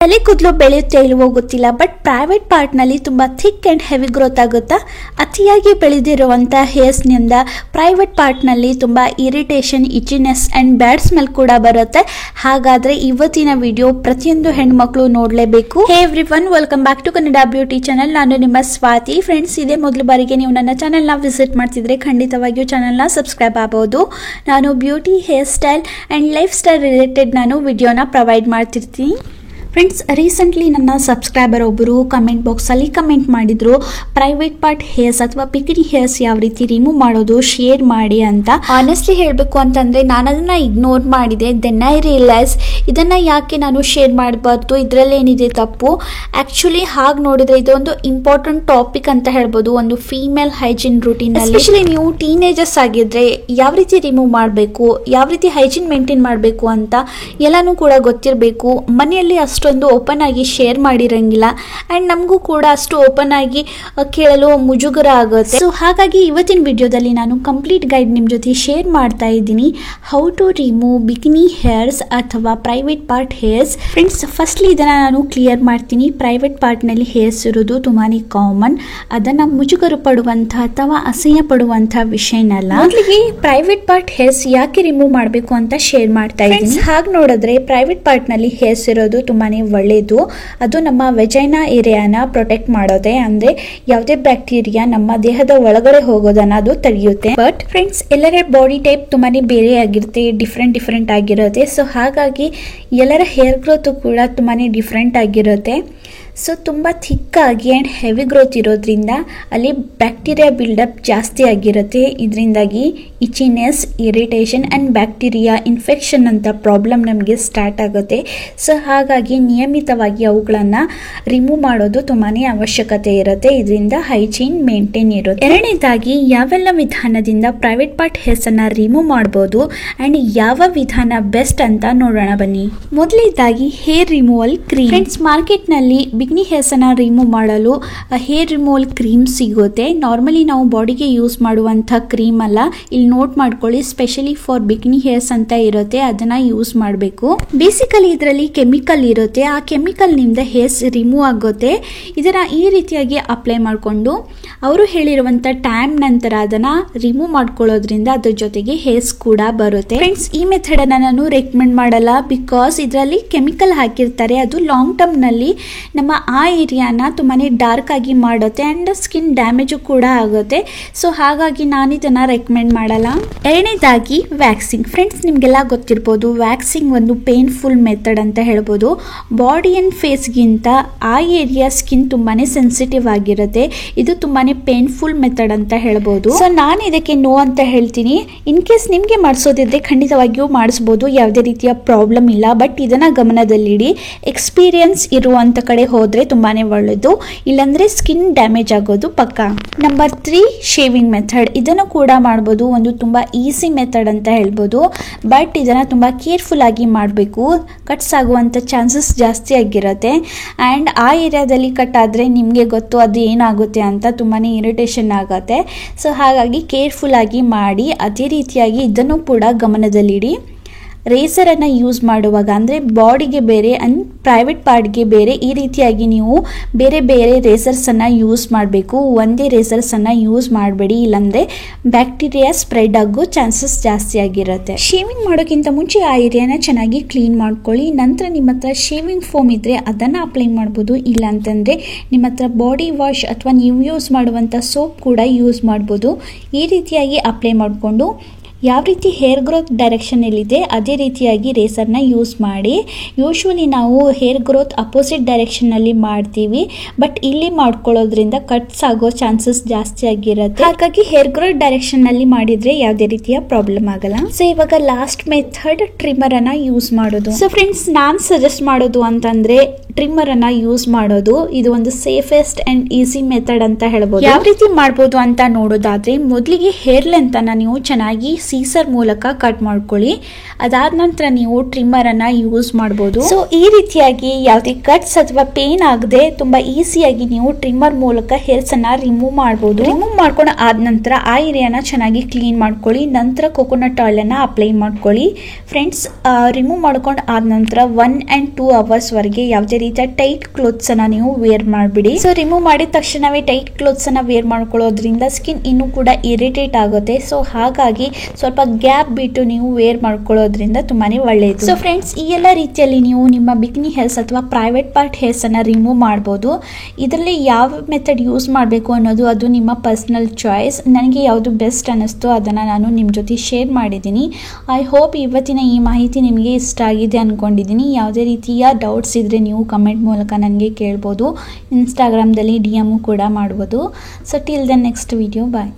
ತಲೆ ಕೂದಲು ಬೆಳೆಯುತ್ತೆ ಇಲ್ವೋ ಗೊತ್ತಿಲ್ಲ, ಬಟ್ ಪ್ರೈವೇಟ್ ಪಾರ್ಟ್ನಲ್ಲಿ ತುಂಬ ಥಿಕ್ ಆ್ಯಂಡ್ ಹೆವಿ ಗ್ರೋತ್ ಆಗುತ್ತಾ? ಅತಿಯಾಗಿ ಬೆಳೆದಿರುವಂಥ ಹೇರ್ಸ್ನಿಂದ ಪ್ರೈವೇಟ್ ಪಾರ್ಟ್ನಲ್ಲಿ ತುಂಬ irritation, itchiness and bad smell ಕೂಡ ಬರುತ್ತೆ. ಹಾಗಾದರೆ ಇವತ್ತಿನ ವಿಡಿಯೋ ಪ್ರತಿಯೊಂದು ಹೆಣ್ಮಕ್ಳು ನೋಡಲೇಬೇಕು. Hey everyone, welcome back to Kannada beauty channel. ನಾನು ನಿಮ್ಮ ಸ್ವಾತಿ. ಫ್ರೆಂಡ್ಸ್, ಇದೇ ಮೊದಲ ಬಾರಿಗೆ ನೀವು ನನ್ನ ಚಾನಲ್ನ ವಿಸಿಟ್ ಮಾಡ್ತಿದ್ರೆ ಖಂಡಿತವಾಗಿಯೂ ಚಾನಲ್ನ ಸಬ್ಸ್ಕ್ರೈಬ್ ಆಗಬಹುದು. ನಾನು beauty, hair style and life style related ನಾನು ವಿಡಿಯೋನ ಪ್ರೊವೈಡ್ ಮಾಡ್ತಿರ್ತೀನಿ. ಫ್ರೆಂಡ್ಸ್, ರೀಸೆಂಟ್ಲಿ ನನ್ನ ಸಬ್ಸ್ಕ್ರೈಬರ್ ಒಬ್ಬರು ಕಮೆಂಟ್ ಬಾಕ್ಸಲ್ಲಿ ಕಮೆಂಟ್ ಮಾಡಿದ್ರು, ಪ್ರೈವೇಟ್ ಪಾರ್ಟ್ ಹೇರ್ಸ್ ಅಥವಾ ಪಿಕನಿ ಹೇರ್ಸ್ ಯಾವ ರೀತಿ ರಿಮೂವ್ ಮಾಡೋದು ಶೇರ್ ಮಾಡಿ ಅಂತ. ಆನೆಸ್ಟ್ಲಿ ಹೇಳಬೇಕು ಅಂತಂದರೆ ನಾನು ಅದನ್ನು ಇಗ್ನೋರ್ ಮಾಡಿದೆ. ದೆನ್ ಐ ರಿಯಲೈಸ್ ಇದನ್ನು ಯಾಕೆ ನಾನು ಶೇರ್ ಮಾಡಬಾರ್ದು, ಇದರಲ್ಲೇನಿದೆ ತಪ್ಪು. ಆ್ಯಕ್ಚುಲಿ ಹಾಗೆ ನೋಡಿದ್ರೆ ಇದೊಂದು ಇಂಪಾರ್ಟೆಂಟ್ ಟಾಪಿಕ್ ಅಂತ ಹೇಳ್ಬೋದು ಒಂದು ಫೀಮೇಲ್ ಹೈಜೀನ್ ರೂಟೀನಲ್ಲಿ. ಎಸ್ಪೆಷಲಿ ನೀವು ಟೀನೇಜರ್ಸ್ ಆಗಿದ್ರೆ ಯಾವ ರೀತಿ ರಿಮೂವ್ ಮಾಡಬೇಕು, ಯಾವ ರೀತಿ ಹೈಜೀನ್ ಮೇಂಟೈನ್ ಮಾಡಬೇಕು ಅಂತ ಎಲ್ಲನೂ ಕೂಡ ಗೊತ್ತಿರಬೇಕು. ಮನೆಯಲ್ಲಿ ಅಷ್ಟೊಂದು ಓಪನ್ ಆಗಿ ಶೇರ್ ಮಾಡಿರಂಗಿಲ್ಲ ಆ್ಯಂಡ್ ನಮಗೂ ಕೂಡ ಅಷ್ಟು ಓಪನ್ ಆಗಿ ಕೇಳಲು ಮುಜುಗರ ಆಗುತ್ತೆ. ಸೊ ಹಾಗಾಗಿ ಇವತ್ತಿನ ವಿಡಿಯೋದಲ್ಲಿ ನಾನು ಕಂಪ್ಲೀಟ್ ಗೈಡ್ ನಿಮ್ಮ ಜೊತೆ ಶೇರ್ ಮಾಡ್ತಾ ಇದ್ದೀನಿ, how to remove bikini hairs ಅಥವಾ private part hairs. Friends, firstly ಇದನ್ನು ನಾನು ಕ್ಲಿಯರ್ ಮಾಡ್ತೀನಿ. ಪ್ರೈವೇಟ್ ಪಾರ್ಟ್ನಲ್ಲಿ ಹೇರ್ಸ್ ಇರೋದು ತುಂಬಾ ಕಾಮನ್. ಅದನ್ನು ಮುಜುಗರ ಪಡುವಂಥ ಅಥವಾ ಅಸಹ್ಯ ಪಡುವಂಥ ವಿಷಯನಲ್ಲ. ಮೊದಲಿಗೆ ಪ್ರೈವೇಟ್ ಪಾರ್ಟ್ ಹೇರ್ಸ್ ಯಾಕೆ ರಿಮೂವ್ ಮಾಡಬೇಕು ಅಂತ ಶೇರ್ ಮಾಡ್ತಾ ಇದ್ದೀನಿ. ಹಾಗೆ ನೋಡಿದ್ರೆ ಪ್ರೈವೇಟ್ ಪಾರ್ಟ್ನಲ್ಲಿ ಹೇರ್ಸ್ ಇರೋದು ತುಂಬಾ ಒಳ್ಳೆಯದು. ಅದು ನಮ್ಮ ವೆಜೈನಾ ಏರಿಯಾನ ಪ್ರೊಟೆಕ್ಟ್ ಮಾಡೋದೆ, ಅಂದ್ರೆ ಯಾವುದೇ ಬ್ಯಾಕ್ಟೀರಿಯಾ ನಮ್ಮ ದೇಹದ ಒಳಗಡೆ ಹೋಗೋದನ್ನ ಅದು ತಡೆಯುತ್ತೆ. ಬಟ್ ಫ್ರೆಂಡ್ಸ್, ಎಲ್ಲರ ಬಾಡಿ ಟೈಪ್ ತುಂಬಾನೇ ಬೇರೆ ಆಗಿರುತ್ತೆ, ಡಿಫ್ರೆಂಟ್ ಆಗಿರುತ್ತೆ. ಸೊ ಹಾಗಾಗಿ ಎಲ್ಲರ ಹೇರ್ ಗ್ರೋತ್ ಕೂಡ ತುಂಬಾನೇ ಡಿಫ್ರೆಂಟ್ ಆಗಿರುತ್ತೆ. ಸೊ ತುಂಬ ಥಿಕ್ಕಾಗಿ ಆ್ಯಂಡ್ ಹೆವಿ ಗ್ರೋತ್ ಇರೋದ್ರಿಂದ ಅಲ್ಲಿ ಬ್ಯಾಕ್ಟೀರಿಯಾ ಬಿಲ್ಡಪ್ ಜಾಸ್ತಿ ಆಗಿರುತ್ತೆ. ಇದರಿಂದಾಗಿ itchiness, irritation and bacteria infection ಅಂತ ಪ್ರಾಬ್ಲಮ್ ನಮಗೆ ಸ್ಟಾರ್ಟ್ ಆಗುತ್ತೆ. ಸೊ ಹಾಗಾಗಿ ನಿಯಮಿತವಾಗಿ ಅವುಗಳನ್ನು ರಿಮೂವ್ ಮಾಡೋದು ತುಂಬಾ ಅವಶ್ಯಕತೆ ಇರುತ್ತೆ. ಇದರಿಂದ ಹೈಜೀನ್ ಮೇಂಟೈನ್ ಇರುತ್ತೆ. ಎರಡನೇದಾಗಿ ಯಾವೆಲ್ಲ ವಿಧಾನದಿಂದ ಪ್ರೈವೇಟ್ ಪಾರ್ಟ್ ಹೇರ್ಸನ್ನು ರಿಮೂವ್ ಮಾಡ್ಬೋದು ಆ್ಯಂಡ್ ಯಾವ ವಿಧಾನ ಬೆಸ್ಟ್ ಅಂತ ನೋಡೋಣ ಬನ್ನಿ. ಮೊದಲನೇದಾಗಿ ಹೇರ್ ರಿಮೂವಲ್ ಕ್ರೀಮ್. ಫ್ರೆಂಡ್ಸ್, ಮಾರ್ಕೆಟ್ನಲ್ಲಿ ಬಿಕಿನಿ ಹೇರ್ಸ್ ಅನ್ನ ರಿಮೂವ್ ಮಾಡಲು ಹೇರ್ ರಿಮೂವಲ್ ಕ್ರೀಮ್ ಸಿಗುತ್ತೆ. ನಾರ್ಮಲಿ ನಾವು ಬಾಡಿಗೆ ಯೂಸ್ ಮಾಡುವಂಥ ಕ್ರೀಮ್ ಅಲ್ಲ, ಇಲ್ಲಿ ನೋಟ್ ಮಾಡ್ಕೊಳ್ಳಿ, ಸ್ಪೆಷಲಿ ಫಾರ್ ಬಿಕಿನಿ ಹೇರ್ಸ್ ಅಂತ ಇರುತ್ತೆ, ಅದನ್ನ ಯೂಸ್ ಮಾಡಬೇಕು. ಬೇಸಿಕಲಿ ಇದರಲ್ಲಿ ಕೆಮಿಕಲ್ ಇರುತ್ತೆ, ಆ ಕೆಮಿಕಲ್ ನಿಂದ ಹೇರ್ಸ್ ರಿಮೂವ್ ಆಗುತ್ತೆ. ಇದನ್ನ ಈ ರೀತಿಯಾಗಿ ಅಪ್ಲೈ ಮಾಡಿಕೊಂಡು ಅವರು ಹೇಳಿರುವಂಥ ಟೈಮ್ ನಂತರ ಅದನ್ನ ರಿಮೂವ್ ಮಾಡ್ಕೊಳ್ಳೋದ್ರಿಂದ ಅದ್ರ ಜೊತೆಗೆ ಹೇರ್ಸ್ ಕೂಡ ಬರುತ್ತೆ. ಫ್ರೆಂಡ್ಸ್, ಈ ಮೆಥಡ್ ಅನ್ನ ನಾನು ರೆಕಮೆಂಡ್ ಮಾಡಲ್ಲ, ಬಿಕಾಸ್ ಇದರಲ್ಲಿ ಕೆಮಿಕಲ್ ಹಾಕಿರ್ತಾರೆ. ಅದು ಲಾಂಗ್ ಟರ್ಮ್ ನಲ್ಲಿ ನಮ್ಮ ಆ ಏರಿಯಾನ ತುಂಬಾ ಡಾರ್ಕ್ ಆಗಿ ಮಾಡುತ್ತೆ ಆ್ಯಂಡ್ ಸ್ಕಿನ್ ಡ್ಯಾಮೇಜು ಕೂಡ ಆಗುತ್ತೆ. ಸೊ ಹಾಗಾಗಿ ನಾನು ಇದನ್ನು ರೆಕಮೆಂಡ್ ಮಾಡಲ್ಲ. ಎರಡನೇದಾಗಿ ವ್ಯಾಕ್ಸಿಂಗ್. ಫ್ರೆಂಡ್ಸ್, ನಿಮಗೆಲ್ಲ ಗೊತ್ತಿರ್ಬೋದು, ವ್ಯಾಕ್ಸಿಂಗ್ ಒಂದು ಪೇನ್ಫುಲ್ ಮೆಥಡ್ ಅಂತ ಹೇಳ್ಬೋದು. ಬಾಡಿ ಆ್ಯಂಡ್ ಫೇಸ್ಗಿಂತ ಆ ಏರಿಯಾ ಸ್ಕಿನ್ ತುಂಬಾ ಸೆನ್ಸಿಟಿವ್ ಆಗಿರುತ್ತೆ. ಇದು ತುಂಬಾ ಪೇನ್ಫುಲ್ ಮೆಥಡ್ ಅಂತ ಹೇಳ್ಬೋದು. ಸೊ ನಾನು ಇದಕ್ಕೆ ನೋ ಅಂತ ಹೇಳ್ತೀನಿ. ಇನ್ ಕೇಸ್ ನಿಮಗೆ ಮಾಡಿಸೋದಿದ್ರೆ ಖಂಡಿತವಾಗಿಯೂ ಮಾಡಿಸ್ಬೋದು, ಯಾವುದೇ ರೀತಿಯ ಪ್ರಾಬ್ಲಮ್ ಇಲ್ಲ. ಬಟ್ ಇದನ್ನು ಗಮನದಲ್ಲಿಡಿ, ಎಕ್ಸ್ಪೀರಿಯನ್ಸ್ ಇರುವಂಥ ಕಡೆ ಹೋದರೆ ತುಂಬಾ ಒಳ್ಳೆಯದು, ಇಲ್ಲಾಂದರೆ ಸ್ಕಿನ್ ಡ್ಯಾಮೇಜ್ ಆಗೋದು ಪಕ್ಕ. Number 3, shaving method. ಇದನ್ನು ಕೂಡ ಮಾಡ್ಬೋದು, ಒಂದು ತುಂಬ ಈಸಿ ಮೆಥಡ್ ಅಂತ ಹೇಳ್ಬೋದು. ಬಟ್ ಇದನ್ನು ತುಂಬ ಕೇರ್ಫುಲ್ ಆಗಿ ಮಾಡಬೇಕು, ಕಟ್ಸ್ ಆಗುವಂಥ ಚಾನ್ಸಸ್ ಜಾಸ್ತಿ ಆಗಿರುತ್ತೆ. ಆ್ಯಂಡ್ ಆ ಏರಿಯಾದಲ್ಲಿ ಕಟ್ ಆದರೆ ನಿಮಗೆ ಗೊತ್ತು ಅದು ಏನಾಗುತ್ತೆ ಅಂತ, ತುಂಬಾ ಇರಿಟೇಷನ್ ಆಗುತ್ತೆ. ಸೊ ಹಾಗಾಗಿ ಕೇರ್ಫುಲ್ ಆಗಿ ಮಾಡಿ. ಅದೇ ರೀತಿಯಾಗಿ ಇದನ್ನು ಕೂಡ ಗಮನದಲ್ಲಿಡಿ. ರೇಸರನ್ನು ಯೂಸ್ ಮಾಡುವಾಗ ಅಂದರೆ ಬಾಡಿಗೆ ಬೇರೆ ಆ್ಯಂಡ್ ಪ್ರೈವೇಟ್ ಪಾರ್ಟ್ಗೆ ಬೇರೆ, ಈ ರೀತಿಯಾಗಿ ನೀವು ಬೇರೆ ಬೇರೆ ರೇಸರ್ಸನ್ನು ಯೂಸ್ ಮಾಡಬೇಕು. ಒಂದೇ ರೇಸರ್ಸನ್ನು ಯೂಸ್ ಮಾಡಬೇಡಿ, ಇಲ್ಲಾಂದರೆ ಬ್ಯಾಕ್ಟೀರಿಯಾ ಸ್ಪ್ರೆಡ್ ಆಗೋ ಚಾನ್ಸಸ್ ಜಾಸ್ತಿ ಆಗಿರುತ್ತೆ. ಶೇವಿಂಗ್ ಮಾಡೋಕ್ಕಿಂತ ಮುಂಚೆ ಆ ಏರಿಯಾನ ಚೆನ್ನಾಗಿ ಕ್ಲೀನ್ ಮಾಡ್ಕೊಳ್ಳಿ. ನಂತರ ನಿಮ್ಮ ಹತ್ರ ಶೇವಿಂಗ್ ಫೋಮ್ ಇದ್ದರೆ ಅದನ್ನು ಅಪ್ಲೈ ಮಾಡ್ಬೋದು, ಇಲ್ಲ ಅಂತಂದರೆ ನಿಮ್ಮ ಹತ್ರ ಬಾಡಿ ವಾಶ್ ಅಥವಾ ನೀವು ಯೂಸ್ ಮಾಡುವಂಥ ಸೋಪ್ ಕೂಡ ಯೂಸ್ ಮಾಡ್ಬೋದು. ಈ ರೀತಿಯಾಗಿ ಅಪ್ಲೈ ಮಾಡಿಕೊಂಡು ಯಾವ ರೀತಿ ಹೇರ್ ಗ್ರೋತ್ ಡೈರೆಕ್ಷನಲ್ಲಿದೆ ಅದೇ ರೀತಿಯಾಗಿ ರೇಸರ್ನ ಯೂಸ್ ಮಾಡಿ. ಯೂಶ್ವಲಿ ನಾವು ಹೇರ್ ಗ್ರೋತ್ ಅಪೋಸಿಟ್ ಡೈರೆಕ್ಷನ್ನಲ್ಲಿ ಮಾಡ್ತೀವಿ, ಬಟ್ ಇಲ್ಲಿ ಮಾಡ್ಕೊಳ್ಳೋದ್ರಿಂದ ಕಟ್ಸ್ ಆಗೋ ಚಾನ್ಸಸ್ ಜಾಸ್ತಿ ಆಗಿರುತ್ತೆ. ಹಾಗಾಗಿ ಹೇರ್ ಗ್ರೋತ್ ಡೈರೆಕ್ಷನ್ನಲ್ಲಿ ಮಾಡಿದರೆ ಯಾವುದೇ ರೀತಿಯ ಪ್ರಾಬ್ಲಮ್ ಆಗಲ್ಲ. ಸೊ ಇವಾಗ ಲಾಸ್ಟ್ ಮೆಥಡ್, ಟ್ರಿಮ್ಮರನ್ನು ಯೂಸ್ ಮಾಡೋದು. ಸೊ ಫ್ರೆಂಡ್ಸ್, ನಾನು ಸಜೆಸ್ಟ್ ಮಾಡೋದು ಅಂತಂದರೆ ಟ್ರಿಮ್ಮರನ್ನು ಯೂಸ್ ಮಾಡೋದು. ಇದು ಒಂದು ಸೇಫೆಸ್ಟ್ ಆ್ಯಂಡ್ ಈಸಿ ಮೆಥಡ್ ಅಂತ ಹೇಳ್ಬೋದು. ಯಾವ ರೀತಿ ಮಾಡ್ಬೋದು ಅಂತ ನೋಡೋದಾದರೆ, ಮೊದಲಿಗೆ ಹೇರ್ ಲೆಂತನ್ನು ನೀವು ಚೆನ್ನಾಗಿ ಸೀಸರ್ ಮೂಲಕ ಕಟ್ ಮಾಡ್ಕೊಳ್ಳಿ. ಅದಾದ ನಂತರ ನೀವು ಟ್ರಿಮ್ಮರನ್ನು ಯೂಸ್ ಮಾಡ್ಬೋದು. ಸೊ ಈ ರೀತಿಯಾಗಿ ಯಾವುದೇ ಕಟ್ಸ್ ಅಥವಾ ಪೇನ್ ಆಗದೆ ತುಂಬ ಈಸಿಯಾಗಿ ನೀವು ಟ್ರಿಮ್ಮರ್ ಮೂಲಕ ಹೇರ್ಸನ್ನು ರಿಮೂವ್ ಮಾಡ್ಬೋದು. ರಿಮೂವ್ ಮಾಡ್ಕೊಂಡು ಆದ ನಂತರ ಆ ಏರಿಯಾನ ಚೆನ್ನಾಗಿ ಕ್ಲೀನ್ ಮಾಡ್ಕೊಳ್ಳಿ. ನಂತರ ಕೊಕೊನಟ್ ಆಯಿಲನ್ನು ಅಪ್ಲೈ ಮಾಡ್ಕೊಳ್ಳಿ. ಫ್ರೆಂಡ್ಸ್, ರಿಮೂವ್ ಮಾಡ್ಕೊಂಡು ಆದ ನಂತರ 1 and 2 hours ವರೆಗೆ ಯಾವುದೇ ರೀತಿಯ ಟೈಟ್ ಕ್ಲೋತ್ಸ್ ಅನ್ನ ನೀವು ವೇರ್ ಮಾಡಿಬಿಡಿ. ಸೊ ರಿಮೂವ್ ಮಾಡಿದ ತಕ್ಷಣವೇ ಟೈಟ್ ಕ್ಲೋತ್ಸ್ ಅನ್ನ ವೇರ್ ಮಾಡ್ಕೊಳ್ಳೋದ್ರಿಂದ ಸ್ಕಿನ್ ಇನ್ನೂ ಕೂಡ ಇರಿಟೇಟ್ ಆಗುತ್ತೆ. ಸೊ ಹಾಗಾಗಿ ಸ್ವಲ್ಪ ಗ್ಯಾಪ್ ಬಿಟ್ಟು ನೀವು ವೇರ್ ಮಾಡ್ಕೊಳ್ಳೋದ್ರಿಂದ ತುಂಬಾನೇ ಒಳ್ಳೆಯದು. ಸೊ ಫ್ರೆಂಡ್ಸ್, ಈ ಎಲ್ಲ ರೀತಿಯಲ್ಲಿ ನೀವು ನಿಮ್ಮ ಬಿಕಿನಿ ಹೇರ್ಸ್ ಅಥವಾ ಪ್ರೈವೇಟ್ ಪಾರ್ಟ್ ಹೇರ್ಸ್ ಅನ್ನ ರಿಮೂವ್ ಮಾಡ್ಬೋದು. ಇದರಲ್ಲಿ ಯಾವ ಮೆಥಡ್ ಯೂಸ್ ಮಾಡಬೇಕು ಅನ್ನೋದು ಅದು ನಿಮ್ಮ ಪರ್ಸನಲ್ ಚಾಯ್ಸ್. ನನಗೆ ಯಾವುದು ಬೆಸ್ಟ್ ಅನ್ನಿಸ್ತೋ ಅದನ್ನು ನಾನು ನಿಮ್ಮ ಜೊತೆ ಶೇರ್ ಮಾಡಿದ್ದೀನಿ. ಐ ಹೋಪ್ ಇವತ್ತಿನ ಈ ಮಾಹಿತಿ ನಿಮಗೆ ಇಷ್ಟ ಆಗಿದೆ ಅಂದ್ಕೊಂಡಿದ್ದೀನಿ. ಯಾವುದೇ ರೀತಿಯ ಡೌಟ್ಸ್ ಇದ್ದರೆ ನೀವು ಕಮೆಂಟ್ ಮೂಲಕ ನನಗೆ ಕೇಳ್ಬೋದು. ಇನ್ಸ್ಟಾಗ್ರಾಮ್ದಲ್ಲಿ DM ಕೂಡ ಮಾಡ್ಬೋದು. So till the next video, bye.